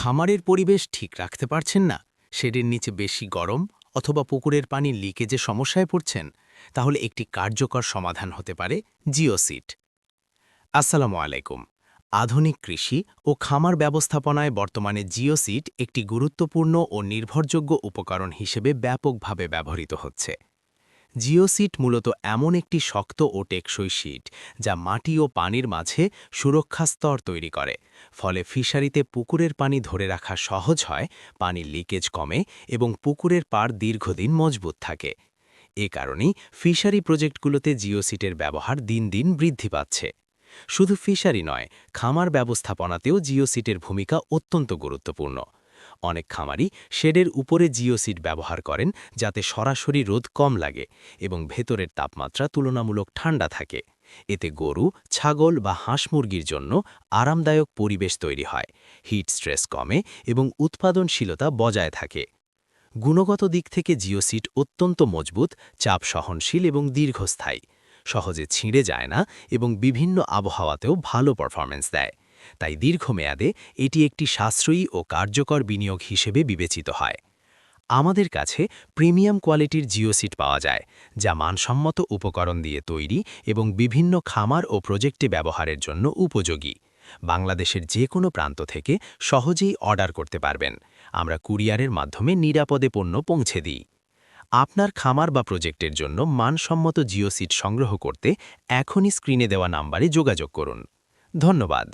খামারের পরিবেশ ঠিক রাখতে পারছেন না, শেডের নিচে বেশি গরম অথবা পুকুরের পানি লিকেজে সমস্যায় পড়ছেন, তাহলে একটি কার্যকর সমাধান হতে পারে জিওসিট। আসসালামু আলাইকুম। আধুনিক কৃষি ও খামার ব্যবস্থাপনায় বর্তমানে জিওসিট একটি গুরুত্বপূর্ণ ও নির্ভরযোগ্য উপকরণ হিসেবে ব্যাপকভাবে ব্যবহৃত হচ্ছে। জিওসিট মূলত এমন একটি শক্ত ও টেকসই শীট যা মাটি ও পানির মাঝে সুরক্ষা স্তর তৈরি করে, ফলে ফিশারিতে পুকুরের পানি ধরে রাখা সহজ হয়, পানির লিকেজ কমে এবং পুকুরের পাড় দীর্ঘদিন মজবুত থাকে। এ কারণেই ফিশারি প্রজেক্টগুলোতে জিওসিটের ব্যবহার দিন দিন বৃদ্ধি পাচ্ছে। শুধু ফিশারি নয়, খামার ব্যবস্থাপনাতেও জিওসিটের ভূমিকা অত্যন্ত গুরুত্বপূর্ণ। অনেক খামারি শেডের উপরে জিওসিট ব্যবহার করেন যাতে সরাসরি রোদ কম লাগে এবং ভেতরের তাপমাত্রা তুলনামূলক ঠান্ডা থাকে। এতে গরু, ছাগল বা হাঁস মুরগির জন্য আরামদায়ক পরিবেশ তৈরি হয়, হিট স্ট্রেস কমে এবং উৎপাদনশীলতা বজায় থাকে। গুণগত দিক থেকে জিওসিট অত্যন্ত মজবুত, চাপ সহনশীল এবং দীর্ঘস্থায়ী, সহজে ছিঁড়ে যায় না এবং বিভিন্ন আবহাওয়াতেও ভালো পারফরম্যান্স দেয়। তাই দীর্ঘমেয়াদে এটি একটি সাশ্রয়ী ও কার্যকর বিনিয়োগ হিসেবে বিবেচিত হয়। আমাদের কাছে প্রিমিয়াম কোয়ালিটির জিওসিট পাওয়া যায়, যা মানসম্মত উপকরণ দিয়ে তৈরি এবং বিভিন্ন খামার ও প্রজেক্টে ব্যবহারের জন্য উপযোগী। বাংলাদেশের যে কোনো প্রান্ত থেকে সহজেই অর্ডার করতে পারবেন। আমরা কুরিয়ারের মাধ্যমে নিরাপদে পণ্য পৌঁছে দিই। আপনার খামার বা প্রজেক্টের জন্য মানসম্মত জিওসিট সংগ্রহ করতে এখনই স্ক্রিনে দেওয়া নাম্বারে যোগাযোগ করুন। ধন্যবাদ।